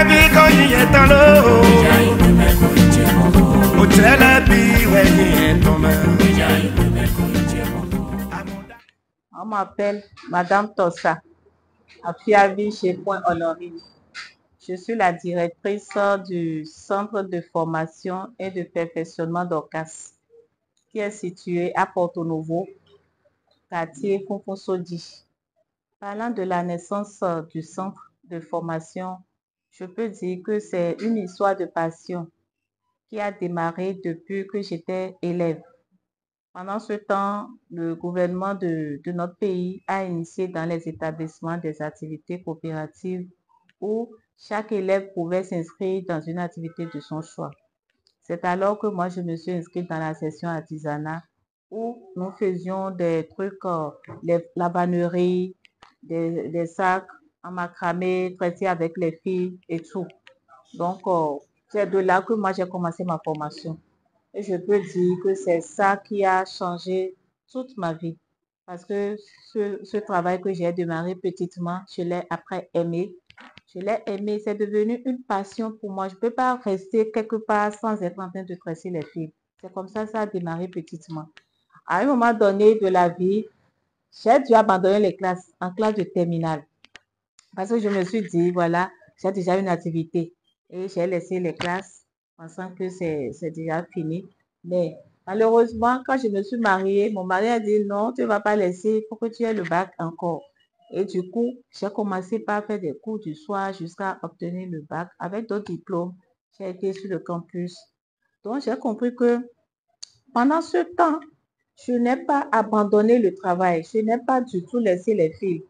On m'appelle Madame Tossa, à Fiavi chez Point Honorine. Je suis la directrice du Centre de formation et de perfectionnement d'Orcas, qui est situé à Porto Novo, quartier Fonfonsodi. Parlant de la naissance du centre de formation, je peux dire que c'est une histoire de passion qui a démarré depuis que j'étais élève. Pendant ce temps, le gouvernement de notre pays a initié dans les établissements des activités coopératives où chaque élève pouvait s'inscrire dans une activité de son choix. C'est alors que moi, je me suis inscrite dans la session artisanat où nous faisions des trucs, la vannerie, des sacs en macramé, traités avec les filles et tout. Donc, c'est de là que moi, j'ai commencé ma formation. Et je peux dire que c'est ça qui a changé toute ma vie. Parce que ce travail que j'ai démarré petitement, je l'ai après aimé. Je l'ai aimé, c'est devenu une passion pour moi. Je ne peux pas rester quelque part sans être en train de tresser les fils. C'est comme ça a démarré petitement. À un moment donné de la vie, j'ai dû abandonner les classes, en classe de terminale. Parce que je me suis dit, voilà, j'ai déjà une activité. Et j'ai laissé les classes pensant que c'est déjà fini. Mais malheureusement, quand je me suis mariée, mon mari a dit non, tu ne vas pas laisser, il faut que tu aies le bac encore. Et du coup, j'ai commencé par faire des cours du soir jusqu'à obtenir le bac. Avec d'autres diplômes, j'ai été sur le campus. Donc, j'ai compris que pendant ce temps, je n'ai pas abandonné le travail. Je n'ai pas du tout laissé les filles.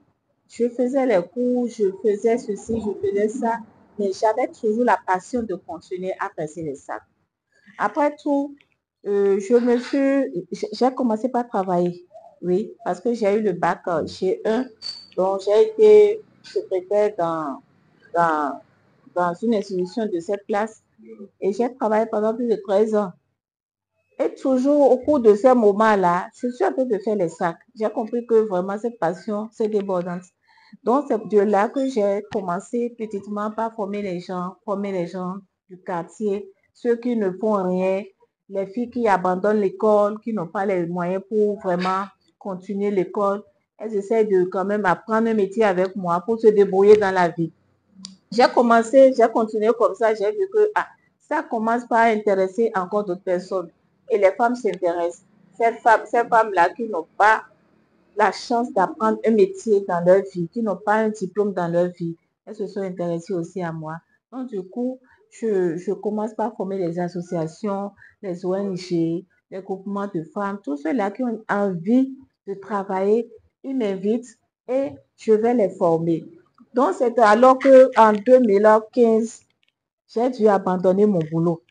Je faisais les cours, je faisais ceci, je faisais ça, mais j'avais toujours la passion de continuer à passer les sacs. Après tout, j'ai commencé par travailler, oui, parce que j'ai eu le bac chez eux. Donc, j'ai été secrétaire dans une institution de cette place et j'ai travaillé pendant plus de 13 ans. Et toujours au cours de ces moments-là, je suis en train de faire les sacs. J'ai compris que vraiment cette passion, c'est débordante. Donc, c'est de là que j'ai commencé petitement par former les gens du quartier, ceux qui ne font rien, les filles qui abandonnent l'école, qui n'ont pas les moyens pour vraiment continuer l'école. Elles essaient de quand même apprendre un métier avec moi pour se débrouiller dans la vie. J'ai continué comme ça, j'ai vu que ça commence par intéresser encore d'autres personnes. Et les femmes s'intéressent. Ces femmes-là qui n'ont pas la chance d'apprendre un métier dans leur vie, qui n'ont pas un diplôme dans leur vie, elles se sont intéressées aussi à moi. Donc, du coup, je commence par former les associations, les ONG, les groupements de femmes, tous ceux-là qui ont envie de travailler, ils m'invitent et je vais les former. Donc, c'est alors qu'en 2015, j'ai dû abandonner mon boulot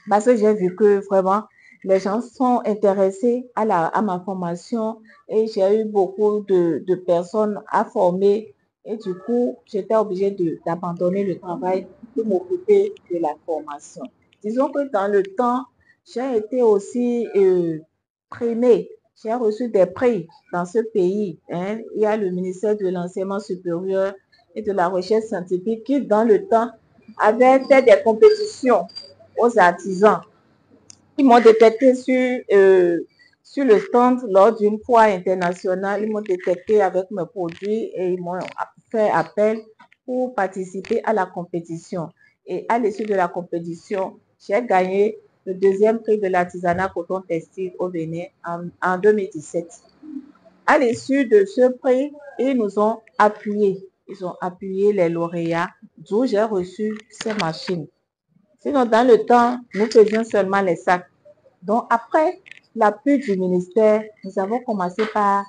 parce que j'ai vu que vraiment, les gens sont intéressés à ma formation et j'ai eu beaucoup de personnes à former et du coup, j'étais obligée d'abandonner le travail pour m'occuper de la formation. Disons que dans le temps, j'ai été aussi primée. J'ai reçu des prix dans ce pays. Hein. Il y a le ministère de l'Enseignement supérieur et de la Recherche scientifique qui, dans le temps, avait fait des compétitions aux artisans. Ils m'ont détecté sur le stand lors d'une foire internationale. Ils m'ont détecté avec mes produits et ils m'ont fait appel pour participer à la compétition. Et à l'issue de la compétition, j'ai gagné le deuxième prix de l'artisanat coton textile au Bénin en 2017. À l'issue de ce prix, ils nous ont appuyés. Ils ont appuyé les lauréats, d'où j'ai reçu ces machines. Sinon, dans le temps, nous faisions seulement les sacs. Donc, après l'appui du ministère, nous avons commencé par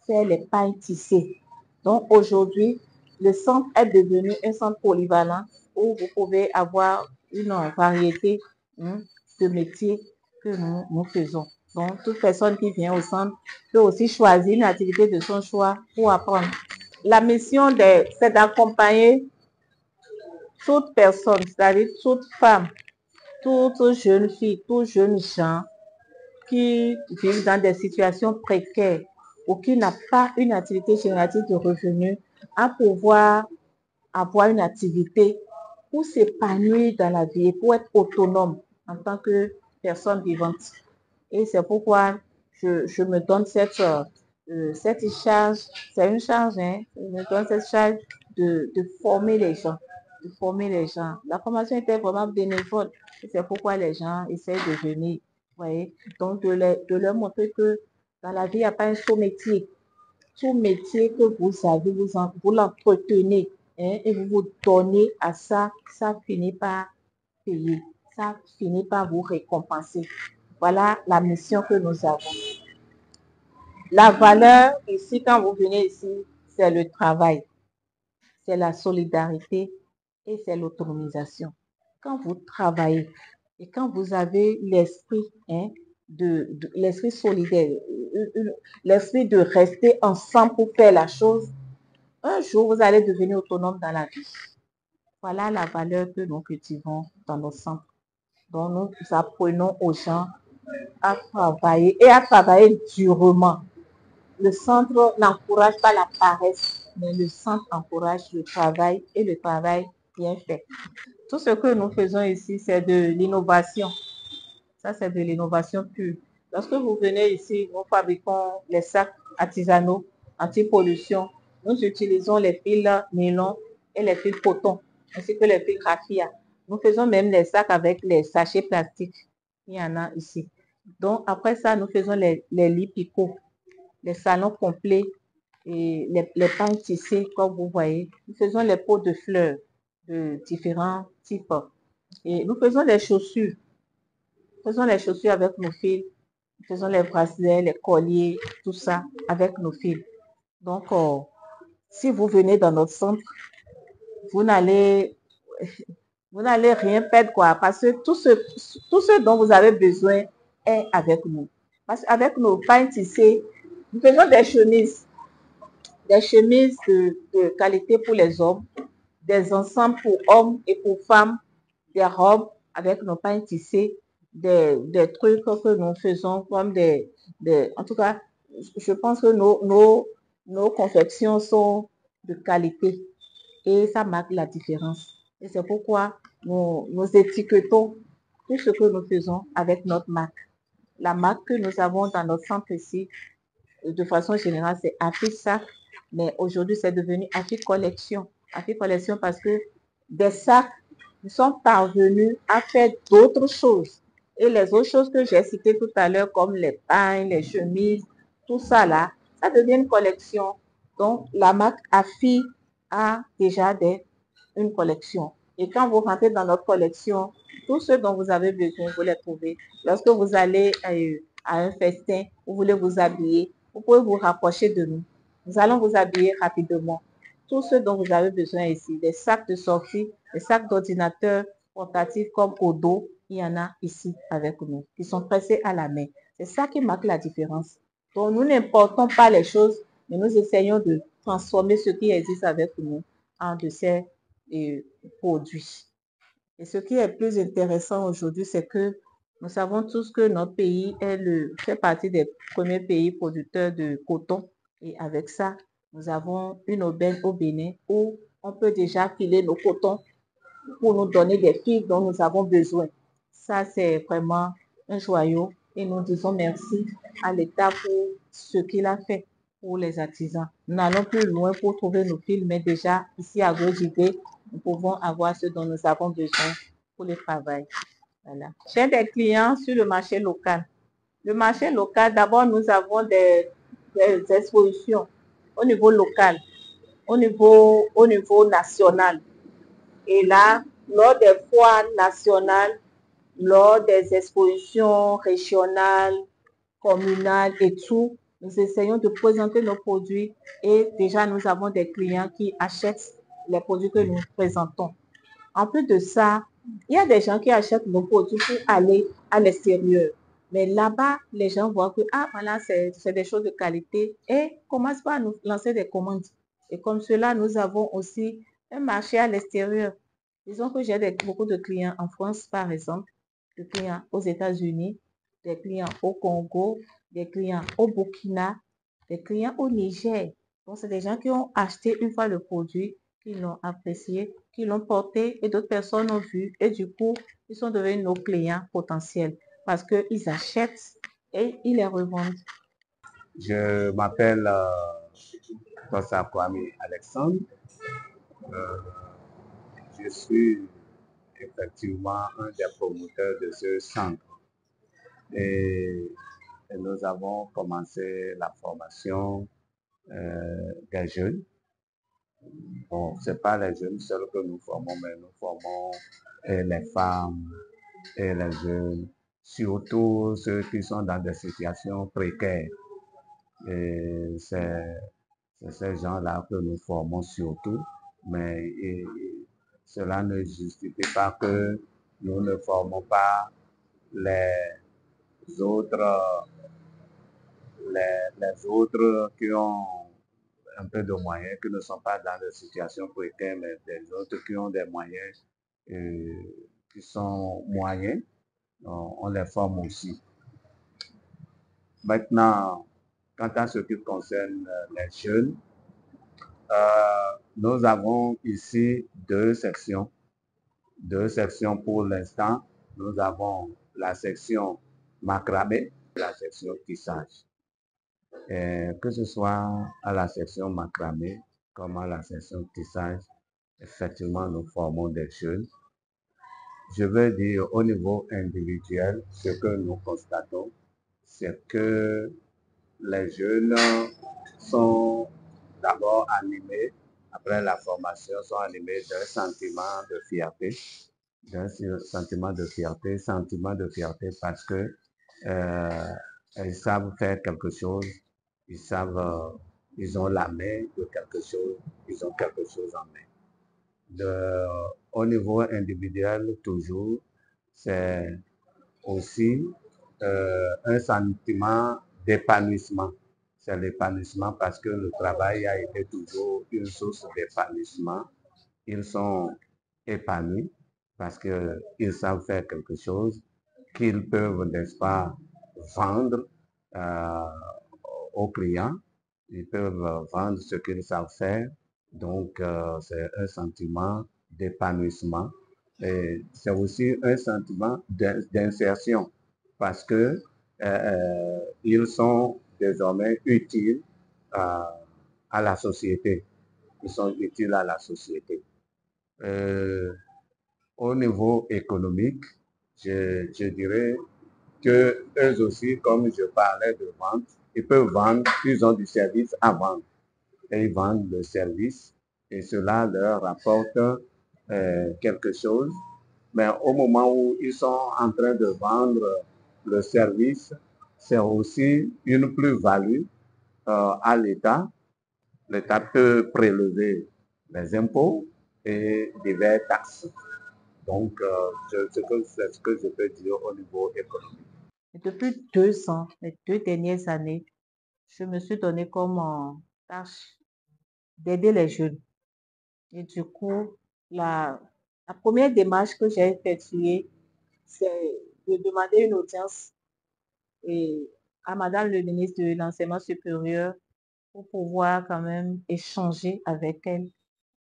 faire les pailles tissées. Donc, aujourd'hui, le centre est devenu un centre polyvalent où vous pouvez avoir une variété de métiers que nous faisons. Donc, toute personne qui vient au centre peut aussi choisir une activité de son choix pour apprendre. La mission, c'est d'accompagner toute personne, c'est-à-dire toute femme, toute jeune fille, tout jeune gens qui vivent dans des situations précaires ou qui n'a pas une activité génératrice de revenus à pouvoir avoir une activité pour s'épanouir dans la vie et pour être autonome en tant que personne vivante. Et c'est pourquoi je me donne cette charge, c'est une charge, hein, je me donne cette charge de former les gens, de former les gens. La formation était vraiment bénévole, et c'est pourquoi les gens essayent de venir, vous voyez. Donc, de leur montrer que dans la vie, il n'y a pas un seul métier. Tout métier que vous avez, vous l'entretenez, hein, et vous vous donnez à ça, ça finit par payer, ça finit par vous récompenser. Voilà la mission que nous avons. La valeur ici, quand vous venez ici, c'est le travail, c'est la solidarité et c'est l'autonomisation. Quand vous travaillez et quand vous avez l'esprit, hein, l'esprit solidaire, l'esprit de rester ensemble pour faire la chose, un jour, vous allez devenir autonome dans la vie. Voilà la valeur que nous cultivons dans nos centres. Donc, nous apprenons aux gens à travailler et à travailler durement. Le centre n'encourage pas la paresse, mais le centre encourage le travail et le travail bien fait. Tout ce que nous faisons ici, c'est de l'innovation. Ça, c'est de l'innovation pure. Lorsque vous venez ici, nous fabriquons les sacs artisanaux anti-pollution. Nous utilisons les fils nylon et les fils coton, ainsi que les fils raffia. Nous faisons même les sacs avec les sachets plastiques. Il y en a ici. Donc, après ça, nous faisons les lits picots, les salons complets et les pains tissés, comme vous voyez. Nous faisons les pots de fleurs de différents types. Et nous faisons les chaussures. Faisons les chaussures avec nos fils. Faisons les bracelets, les colliers, tout ça avec nos fils. Donc, si vous venez dans notre centre, vous n'allez rien perdre, quoi, parce que tout ce dont vous avez besoin est avec nous. Parce qu'avec nos pains tissés, nous faisons des chemises de qualité pour les hommes, des ensembles pour hommes et pour femmes, des robes avec nos pains tissés, des trucs que nous faisons comme en tout cas, je pense que nos confections sont de qualité et ça marque la différence. Et c'est pourquoi nous étiquetons tout ce que nous faisons avec notre marque. La marque que nous avons dans notre centre ici, de façon générale, c'est Afri-Sac, mais aujourd'hui, c'est devenu Afri-Collection. Afri-Collection parce que des sacs, nous sommes parvenus à faire d'autres choses. Et les autres choses que j'ai citées tout à l'heure, comme les pains, les chemises, tout ça là, ça devient une collection. Donc, la marque Afri a déjà une collection. Et quand vous rentrez dans notre collection, tout ce dont vous avez besoin, vous les trouvez. Lorsque vous allez à un festin, vous voulez vous habiller, vous pouvez vous rapprocher de nous. Nous allons vous habiller rapidement. Tout ce dont vous avez besoin ici, des sacs de sortie, des sacs d'ordinateur portatifs comme Odo, il y en a ici avec nous, qui sont pressés à la main. C'est ça qui marque la différence. Donc, nous n'importons pas les choses, mais nous essayons de transformer ce qui existe avec nous en de ces produits. Et ce qui est plus intéressant aujourd'hui, c'est que nous savons tous que notre pays fait partie des premiers pays producteurs de coton. Et avec ça, nous avons une aubaine au Bénin où on peut déjà filer nos cotons pour nous donner des fibres dont nous avons besoin. Ça, c'est vraiment un joyau. Et nous disons merci à l'État pour ce qu'il a fait pour les artisans. Nous n'allons plus loin pour trouver nos fils, mais déjà, ici à Gojibé, nous pouvons avoir ce dont nous avons besoin pour le travail. Voilà. J'ai des clients sur le marché local. Le marché local, d'abord, nous avons des expositions au niveau local, au niveau national. Et là, lors des foires nationales, lors des expositions régionales, communales et tout, nous essayons de présenter nos produits et déjà nous avons des clients qui achètent les produits que nous présentons. En plus de ça, il y a des gens qui achètent nos produits pour aller à l'extérieur. Mais là-bas, les gens voient que, ah, voilà, c'est des choses de qualité et commencent par nous lancer des commandes. Et comme cela, nous avons aussi un marché à l'extérieur. Disons que j'ai beaucoup de clients en France, par exemple, des clients aux États-Unis, des clients au Congo, des clients au Burkina, des clients au Niger. Donc, c'est des gens qui ont acheté une fois le produit qui l'ont apprécié, qui l'ont porté et d'autres personnes ont vu et du coup, ils sont devenus nos clients potentiels parce qu'ils achètent et ils les revendent. Je m'appelle Tosa Kwame Alexandre. Je suis effectivement un des promoteurs de ce centre. Et nous avons commencé la formation des jeunes. Bon, ce n'est pas les jeunes seuls que nous formons, mais nous formons les femmes et les jeunes, surtout ceux qui sont dans des situations précaires. Et c'est ces gens-là que nous formons surtout, mais cela ne justifie pas que nous ne formons pas les autres, les autres qui ont un peu de moyens, qui ne sont pas dans des situations précaires, mais des autres qui ont des moyens qui sont moyens, on les forme aussi. Maintenant, quant à ce qui concerne les jeunes, nous avons ici deux sections pour l'instant. Nous avons la section macramé, la section tissage. Et que ce soit à la section macramé comme à la section tissage, effectivement, nous formons des jeunes. Je veux dire, au niveau individuel, ce que nous constatons, c'est que les jeunes sont d'abord animés, après la formation, sont animés d'un sentiment de fierté, sentiment de fierté parce que ils savent faire quelque chose, ils savent, ils ont la main de quelque chose, ils ont quelque chose en main. Au niveau individuel, toujours, c'est aussi un sentiment d'épanouissement. C'est l'épanouissement parce que le travail a été toujours une source d'épanouissement. Ils sont épanouis parce qu'ils savent faire quelque chose qu'ils peuvent, n'est-ce pas, vendre aux clients. Ils peuvent vendre ce qu'ils savent faire. Donc, c'est un sentiment d'épanouissement. Et c'est aussi un sentiment d'insertion parce que ils sont désormais utiles à la société. Ils sont utiles à la société. Au niveau économique, je dirais que eux aussi, comme je parlais de vente, ils peuvent vendre, ils ont du service à vendre. Et ils vendent le service et cela leur rapporte quelque chose. Mais au moment où ils sont en train de vendre le service, c'est aussi une plus-value à l'État. L'État peut prélever les impôts et divers taxes. Donc, c'est ce que je peux dire au niveau économique. Depuis 2 ans, les 2 dernières années, je me suis donné comme tâche d'aider les jeunes. Et du coup, la première démarche que j'ai effectuée, c'est de demander une audience à Madame le ministre de l'Enseignement supérieur pour pouvoir quand même échanger avec elle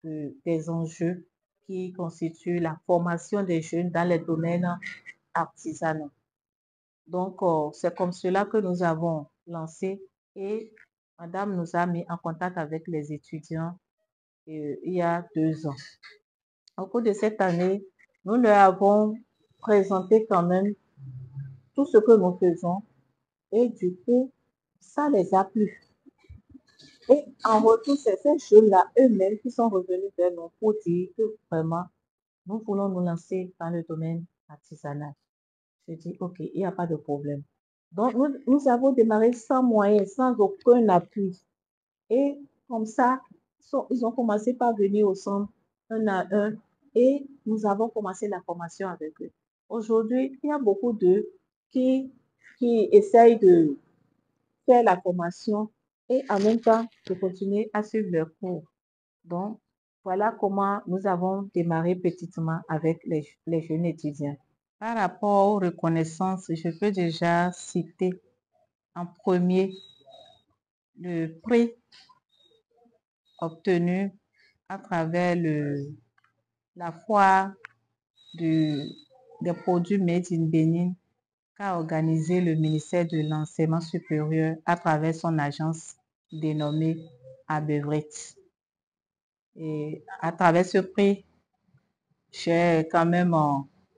des enjeux qui constituent la formation des jeunes dans les domaines artisanaux. Donc, c'est comme cela que nous avons lancé et Madame nous a mis en contact avec les étudiants il y a 2 ans. Au cours de cette année, nous leur avons présenté quand même tout ce que nous faisons et du coup, ça les a plu. Et en retour, c'est ces jeunes-là eux-mêmes qui sont revenus vers nous pour dire que vraiment, nous voulons nous lancer dans le domaine artisanal. Je dis, OK, il n'y a pas de problème. Donc, nous avons démarré sans moyens, sans aucun appui. Et comme ça, ils ont commencé par venir au centre un à un et nous avons commencé la formation avec eux. Aujourd'hui, il y a beaucoup d'eux qui essayent de faire la formation et en même temps de continuer à suivre leurs cours. Donc, voilà comment nous avons démarré petitement avec les jeunes étudiants. Par rapport aux reconnaissances, je peux déjà citer en premier le prix obtenu à travers la foire des produits Made in Bénin qu'a organisé le ministère de l'Enseignement supérieur à travers son agence dénommée Abevrit. Et à travers ce prix, j'ai quand même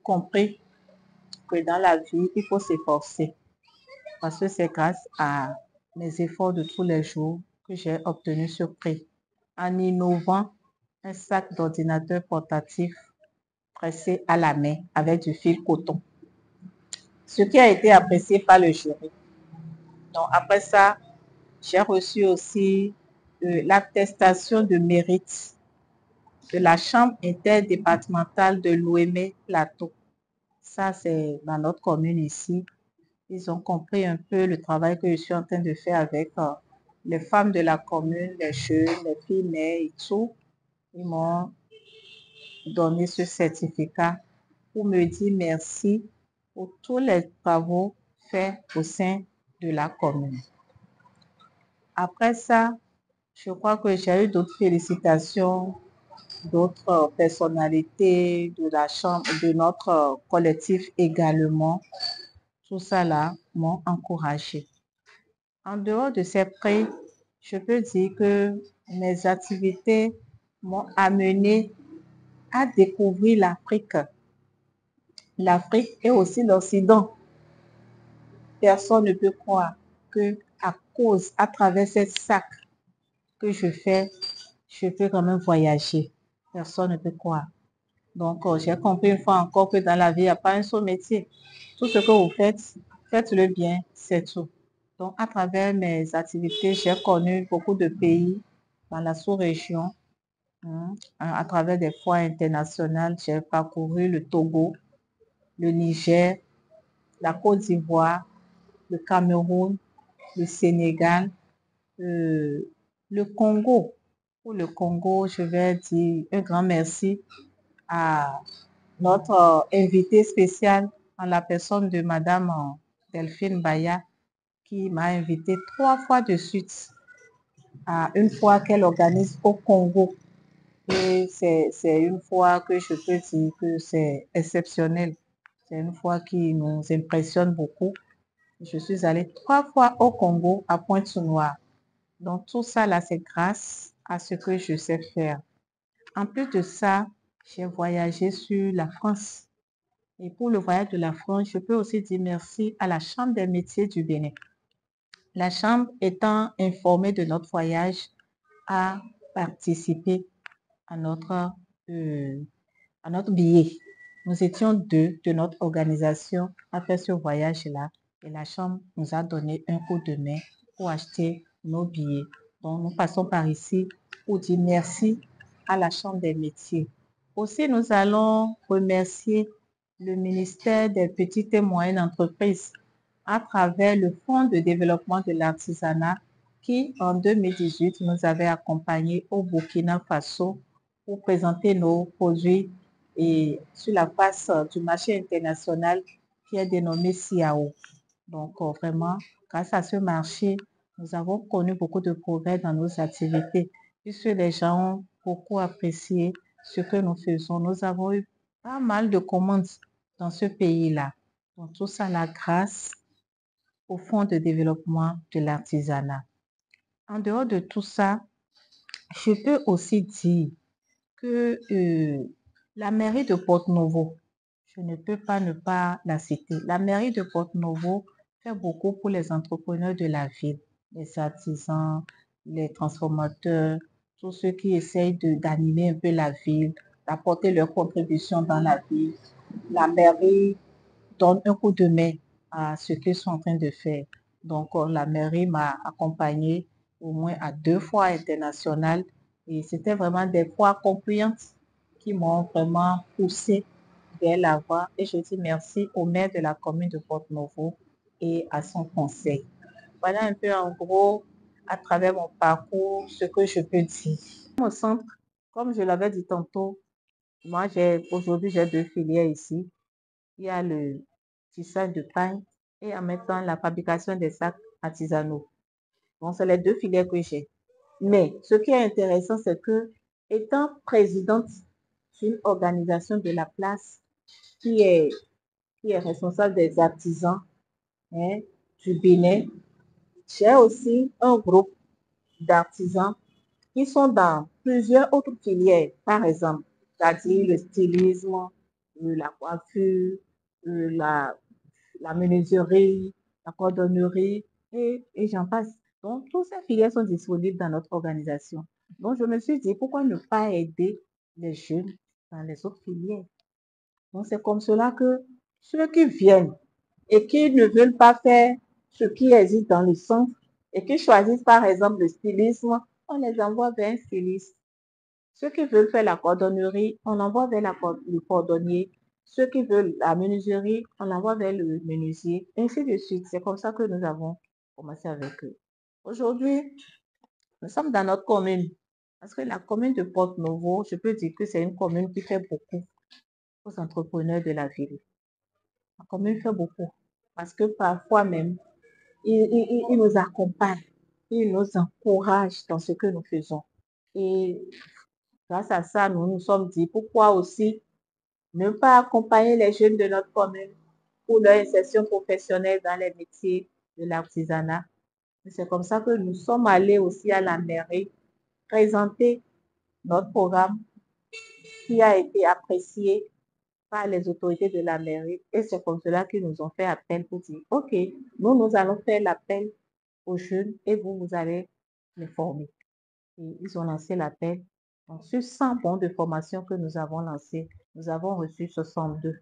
compris que dans la vie, il faut s'efforcer. Parce que c'est grâce à mes efforts de tous les jours que j'ai obtenu ce prix. En innovant un sac d'ordinateur portatif pressé à la main avec du fil coton. Ce qui a été apprécié par le jury. Donc après ça, j'ai reçu aussi l'attestation de mérite de la Chambre interdépartementale de l'Ouémé Plateau. Ça, c'est dans notre commune ici. Ils ont compris un peu le travail que je suis en train de faire avec les femmes de la commune, les jeunes, les filles nées et tout. Ils m'ont donné ce certificat pour me dire merci pour tous les travaux faits au sein de la commune. Après ça, je crois que j'ai eu d'autres félicitations, d'autres personnalités de la chambre, de notre collectif également. Tout ça là m'ont encouragé. En dehors de ces prix, je peux dire que mes activités m'ont amené à découvrir l'Afrique. L'Afrique et aussi l'Occident. Personne ne peut croire que à travers ces sacs que je fais, je peux quand même voyager. Personne ne peut croire. Donc, j'ai compris une fois encore que dans la vie, il n'y a pas un seul métier. Tout ce que vous faites, faites-le bien, c'est tout. Donc, à travers mes activités, j'ai connu beaucoup de pays dans la sous-région. À travers des foires internationales, j'ai parcouru le Togo, le Niger, la Côte d'Ivoire, le Cameroun, le Sénégal, le Congo. Pour le Congo, je vais dire un grand merci à notre invité spécial en la personne de Madame Delphine Baya qui m'a invité 3 fois de suite à une fois qu'elle organise au Congo. Et c'est une fois que je peux dire que c'est exceptionnel. C'est une fois qui nous impressionne beaucoup. Je suis allée 3 fois au Congo à Pointe-Noire. Donc tout ça là, c'est grâce à ce que je sais faire. En plus de ça, j'ai voyagé sur la France. Et pour le voyage de la France, je peux aussi dire merci à la Chambre des métiers du Bénin. La Chambre étant informée de notre voyage a participé à notre billet. Nous étions 2 de notre organisation à faire ce voyage-là et la Chambre nous a donné un coup de main pour acheter nos billets. Donc, nous passons par ici pour dire merci à la Chambre des métiers. Aussi, nous allons remercier le ministère des petites et moyennes entreprises à travers le Fonds de développement de l'artisanat qui, en 2018, nous avait accompagnés au Burkina Faso pour présenter nos produits et sur la face du marché international qui est dénommé CIAO. Donc, vraiment, grâce à ce marché, nous avons connu beaucoup de progrès dans nos activités, puisque les gens ont beaucoup apprécié ce que nous faisons. Nous avons eu pas mal de commandes dans ce pays-là. Donc, tout ça, la grâce au Fonds de développement de l'artisanat. En dehors de tout ça, je peux aussi dire que la mairie de Porto-Novo, je ne peux pas ne pas la citer. La mairie de Porto-Novo fait beaucoup pour les entrepreneurs de la ville, les artisans, les transformateurs, tous ceux qui essayent d'animer un peu la ville, d'apporter leur contribution dans la ville. La mairie donne un coup de main à ce qu'ils sont en train de faire. Donc, la mairie m'a accompagnée au moins à 2 fois internationales et c'était vraiment des fois concluantes qui m'ont vraiment poussé vers l'avant. Et je dis merci au maire de la commune de Porto-Novo et à son conseil. Voilà un peu en gros, à travers mon parcours, ce que je peux dire. Au centre, comme je l'avais dit tantôt, moi, aujourd'hui, j'ai 2 filières ici. Il y a le tissage de paille et en même temps la fabrication des sacs artisanaux. Donc, c'est les 2 filières que j'ai. Mais ce qui est intéressant, c'est que étant présidente d'une organisation de la place qui est responsable des artisans, hein, du Bénin, j'ai aussi un groupe d'artisans qui sont dans plusieurs autres filières, par exemple, c'est-à-dire le stylisme, la coiffure, la menuiserie, la cordonnerie, et j'en passe. Donc, toutes ces filières sont disponibles dans notre organisation. Donc, je me suis dit, pourquoi ne pas aider les jeunes dans les autres filières? Donc, c'est comme cela que ceux qui viennent et qui ne veulent pas faire ce qui existe dans le centre et qui choisissent par exemple le stylisme, on les envoie vers un styliste. Ceux qui veulent faire la cordonnerie, on envoie vers le cordonnier. Ceux qui veulent la menuiserie, on envoie vers le menuisier, ainsi de suite. C'est comme ça que nous avons commencé avec eux. Aujourd'hui, nous sommes dans notre commune. Parce que la commune de Porte-Novo, je peux dire que c'est une commune qui fait beaucoup aux entrepreneurs de la ville. La commune fait beaucoup. Parce que parfois même, ils nous accompagnent, ils nous encouragent dans ce que nous faisons. Et grâce à ça, nous nous sommes dit pourquoi aussi ne pas accompagner les jeunes de notre commune pour leur insertion professionnelle dans les métiers de l'artisanat. C'est comme ça que nous sommes allés aussi à la mairie présenter notre programme qui a été apprécié par les autorités de la mairie. Et c'est comme cela qu'ils nous ont fait appel pour dire, OK, nous allons faire l'appel aux jeunes et vous allez les former. Et ils ont lancé l'appel. Donc, sur 100 bons de formation que nous avons lancés, nous avons reçu 62.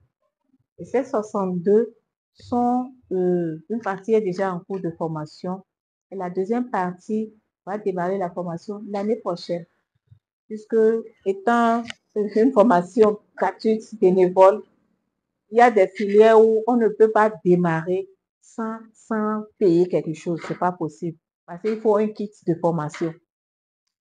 Et ces 62 sont, une partie est déjà en cours de formation et la deuxième partie va démarrer la formation l'année prochaine, puisque étant une formation gratuite, bénévole, il y a des filières où on ne peut pas démarrer sans payer quelque chose. Ce n'est pas possible. Parce qu'il faut un kit de formation.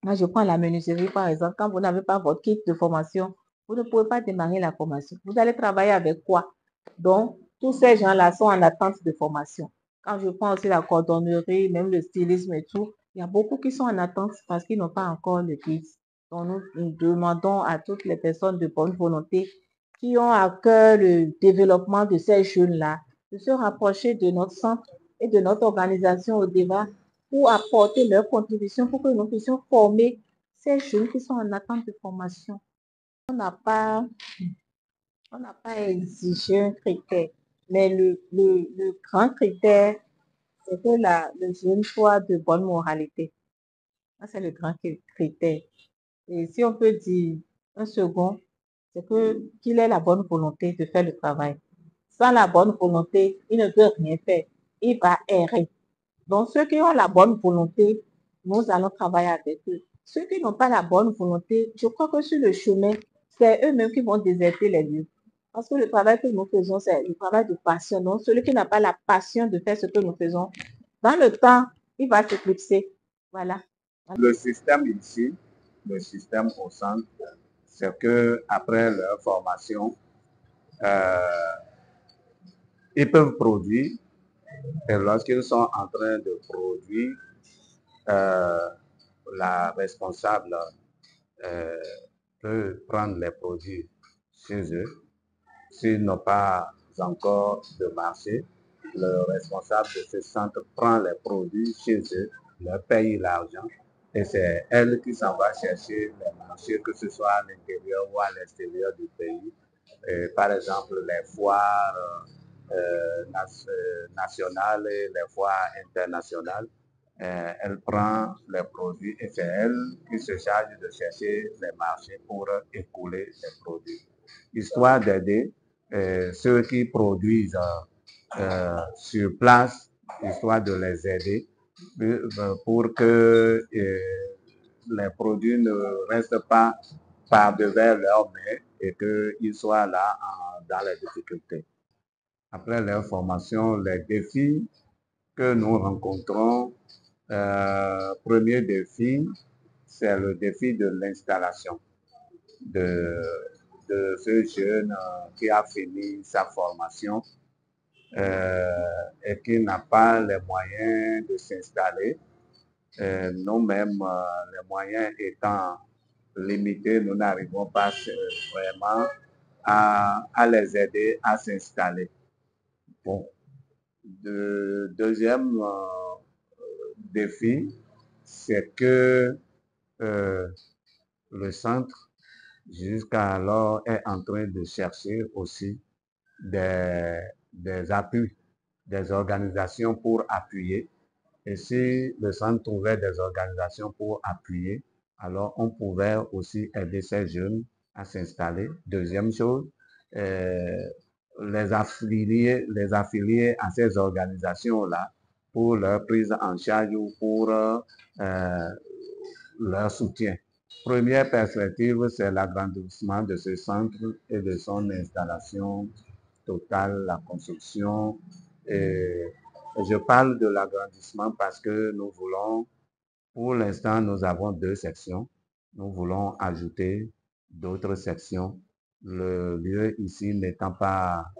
Moi, je prends la menuiserie, par exemple. Quand vous n'avez pas votre kit de formation, vous ne pouvez pas démarrer la formation. Vous allez travailler avec quoi? Donc, tous ces gens-là sont en attente de formation. Quand je prends aussi la cordonnerie, même le stylisme et tout, il y a beaucoup qui sont en attente parce qu'ils n'ont pas encore le kit. Donc, nous demandons à toutes les personnes de bonne volonté qui ont à cœur le développement de ces jeunes-là de se rapprocher de notre centre et de notre organisation au débat pour apporter leur contribution pour que nous puissions former ces jeunes qui sont en attente de formation. On n'a pas exigé un critère, mais le grand critère, c'est que le jeune soit de bonne moralité. Ça, c'est le grand critère. Et si on peut dire un second, c'est qu'il ait la bonne volonté de faire le travail. Sans la bonne volonté, il ne peut rien faire. Il va errer. Donc, ceux qui ont la bonne volonté, nous allons travailler avec eux. Ceux qui n'ont pas la bonne volonté, je crois que sur le chemin, c'est eux-mêmes qui vont déserter les lieux. Parce que le travail que nous faisons, c'est le travail de passion. Donc, celui qui n'a pas la passion de faire ce que nous faisons, dans le temps, il va s'éclipser. Voilà. Le système ici, le système au centre, c'est que après leur formation, ils peuvent produire et lorsqu'ils sont en train de produire, la responsable peut prendre les produits chez eux. S'ils n'ont pas encore de marché, le responsable de ce centre prend les produits chez eux, leur paye l'argent et c'est elle qui s'en va chercher les marchés, que ce soit à l'intérieur ou à l'extérieur du pays. Et par exemple, les foires nationales et les foires internationales. Elle prend les produits et c'est elle qui se charge de chercher les marchés pour écouler les produits. Histoire d'aider ceux qui produisent sur place, histoire de les aider pour que les produits ne restent pas par devers leurs mains et qu'ils soient là dans les difficultés. Après leur formation, les défis que nous rencontrons, premier défi, c'est le défi de l'installation de ce jeune qui a fini sa formation et qui n'a pas les moyens de s'installer. Nous-mêmes, les moyens étant limitées, nous n'arrivons pas vraiment à les aider à s'installer. Bon. Le deuxième défi, c'est que le centre, jusqu'alors, est en train de chercher aussi des appuis, des organisations pour appuyer. Et si le centre trouvait des organisations pour appuyer, alors on pouvait aussi aider ces jeunes à s'installer. Deuxième chose, les affilier à ces organisations-là pour leur prise en charge ou pour leur soutien. Première perspective, c'est l'agrandissement de ce centre et de son installation totale, la construction. Et je parle de l'agrandissement parce que nous voulons, pour l'instant, nous avons 2 sections. Nous voulons ajouter d'autres sections. Le lieu ici n'étant pas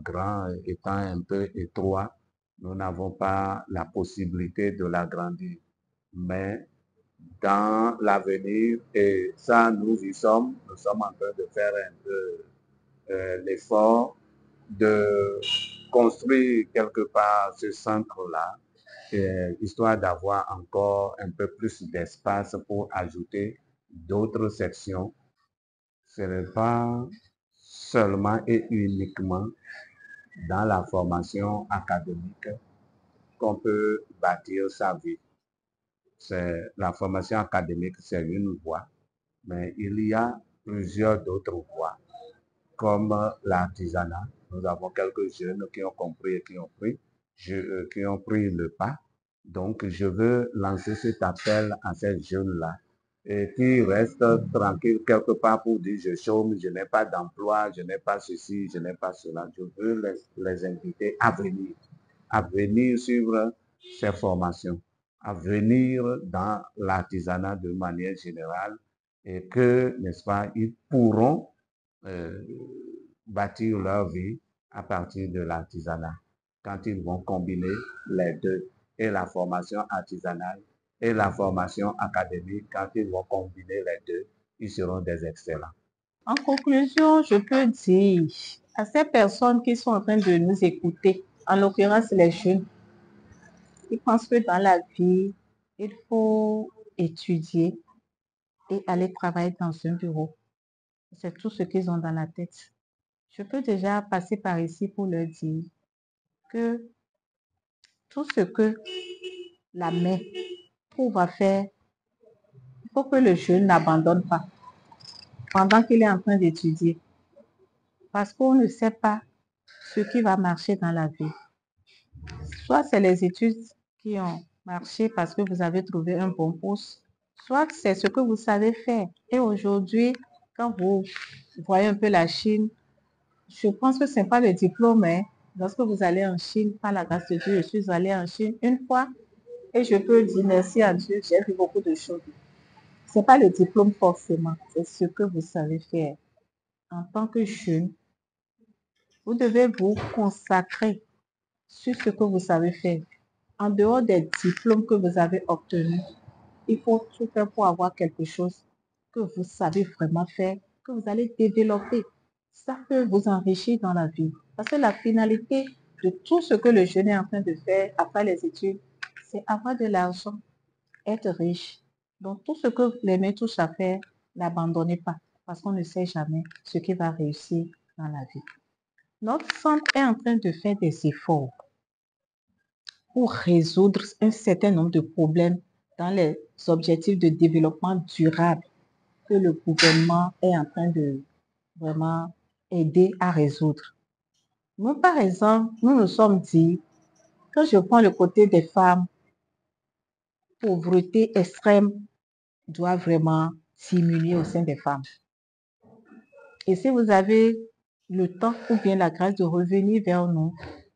grand, étant un peu étroit, nous n'avons pas la possibilité de l'agrandir. Mais dans l'avenir, et ça, nous sommes en train de faire un peu l'effort de construire quelque part ce centre-là, histoire d'avoir encore un peu plus d'espace pour ajouter d'autres sections. Ce n'est pas seulement et uniquement dans la formation académique qu'on peut bâtir sa vie. La formation académique, c'est une voie, mais il y a plusieurs d'autres voies, comme l'artisanat. Nous avons quelques jeunes qui ont compris et qui ont pris le pas. Donc, je veux lancer cet appel à ces jeunes-là et qui restent tranquilles quelque part pour dire je chôme, je n'ai pas d'emploi, je n'ai pas ceci, je n'ai pas cela. Je veux les inviter à venir suivre ces formations, à venir dans l'artisanat de manière générale et que, n'est-ce pas, ils pourront bâtir leur vie à partir de l'artisanat quand ils vont combiner les deux, et la formation artisanale et la formation académique. Quand ils vont combiner les deux, ils seront des excellents. En conclusion, je peux dire à ces personnes qui sont en train de nous écouter, en l'occurrence les jeunes, qui pensent que dans la vie, il faut étudier et aller travailler dans un bureau. C'est tout ce qu'ils ont dans la tête. Je peux déjà passer par ici pour leur dire que tout ce que la main pourra faire, il faut que le jeune n'abandonne pas pendant qu'il est en train d'étudier. Parce qu'on ne sait pas ce qui va marcher dans la vie. Soit c'est les études qui ont marché parce que vous avez trouvé un bon poste, soit c'est ce que vous savez faire. Et aujourd'hui, quand vous voyez un peu la Chine, je pense que ce n'est pas le diplôme. Lorsque vous allez en Chine, par la grâce de Dieu, je suis allée en Chine une fois et je peux dire merci à Dieu, j'ai vu beaucoup de choses. Ce n'est pas le diplôme forcément, c'est ce que vous savez faire. En tant que jeune, vous devez vous consacrer sur ce que vous savez faire. En dehors des diplômes que vous avez obtenus, il faut tout faire pour avoir quelque chose que vous savez vraiment faire, que vous allez développer. Ça peut vous enrichir dans la vie. Parce que la finalité de tout ce que le jeune est en train de faire après les études, c'est avoir de l'argent, être riche. Donc tout ce que les mains touchent à faire, n'abandonnez pas. Parce qu'on ne sait jamais ce qui va réussir dans la vie. Notre centre est en train de faire des efforts pour résoudre un certain nombre de problèmes dans les objectifs de développement durable que le gouvernement est en train de vraiment aider à résoudre. Nous, par exemple, nous nous sommes dit, quand je prends le côté des femmes, pauvreté extrême doit vraiment diminuer au sein des femmes. Et si vous avez le temps ou bien la grâce de revenir vers nous,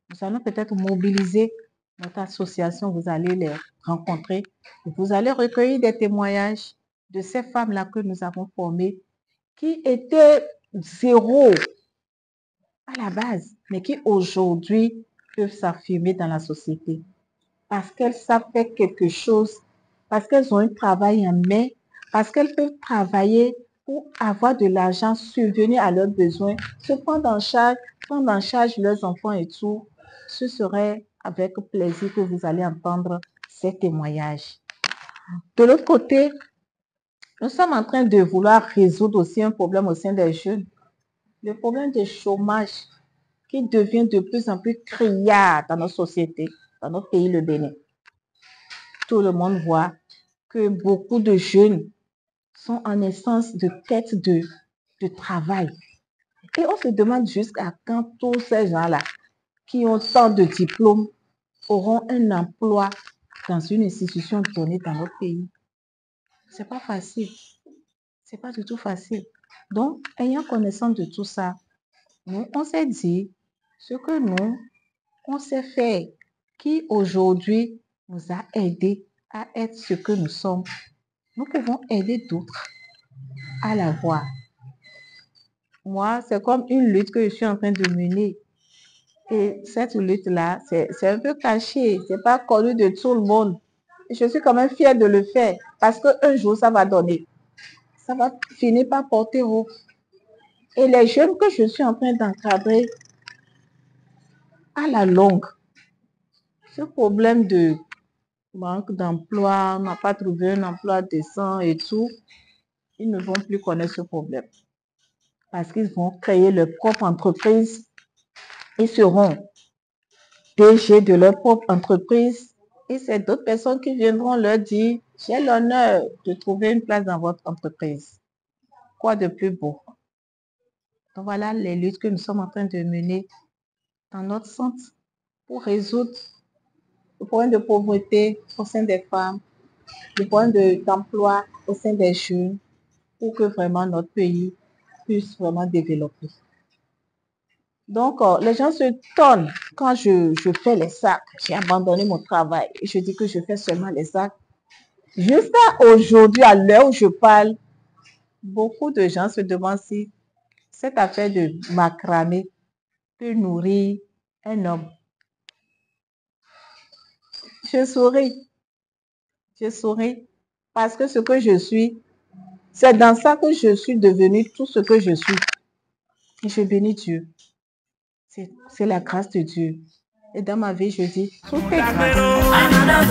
nous allons peut-être mobiliser notre association, vous allez les rencontrer. Vous allez recueillir des témoignages de ces femmes-là que nous avons formées, qui étaient zéro à la base, mais qui aujourd'hui peuvent s'affirmer dans la société parce qu'elles savent faire quelque chose parce qu'elles ont un travail en main, parce qu'elles peuvent travailler pour avoir de l'argent, subvenir à leurs besoins, se prendre en charge leurs enfants et tout. Ce serait avec plaisir que vous allez entendre ces témoignages. De l'autre côté, nous sommes en train de vouloir résoudre aussi un problème au sein des jeunes. Le problème du chômage qui devient de plus en plus criard dans notre société, dans notre pays, le Bénin. Tout le monde voit que beaucoup de jeunes sont en essence de quête de travail. Et on se demande jusqu'à quand tous ces gens-là qui ont tant de diplômes auront un emploi dans une institution donnée dans notre pays. C'est pas facile. C'est pas du tout facile. Donc, ayant connaissance de tout ça, nous, on s'est dit ce que nous, on sait faire, qui aujourd'hui nous a aidés à être ce que nous sommes. Nous pouvons aider d'autres à l'avoir. Moi, c'est comme une lutte que je suis en train de mener. Et cette lutte-là, c'est un peu caché. C'est pas connu de tout le monde. Et je suis quand même fière de le faire parce qu'un jour, ça va donner. Ça va finir par porter haut. Et les jeunes que je suis en train d'encadrer, à la longue, ce problème de manque d'emploi, on n'a pas trouvé un emploi décent et tout, ils ne vont plus connaître ce problème. Parce qu'ils vont créer leur propre entreprise. Ils seront DG de leur propre entreprise. Et c'est d'autres personnes qui viendront leur dire, j'ai l'honneur de trouver une place dans votre entreprise. Quoi de plus beau? Donc voilà les luttes que nous sommes en train de mener dans notre centre pour résoudre le problème de pauvreté au sein des femmes, le problème d'emploi au sein des jeunes, pour que vraiment notre pays puisse vraiment développer. Donc, les gens se tonnent quand je fais les sacs. J'ai abandonné mon travail et je dis que je fais seulement les sacs. Jusqu'à aujourd'hui, à l'heure où je parle, beaucoup de gens se demandent si cette affaire de macramé peut nourrir un homme. Je souris parce que ce que je suis, c'est dans ça que je suis devenue tout ce que je suis. Et je bénis Dieu. C'est la grâce de Dieu. Et dans ma vie, je dis, tout est grâce.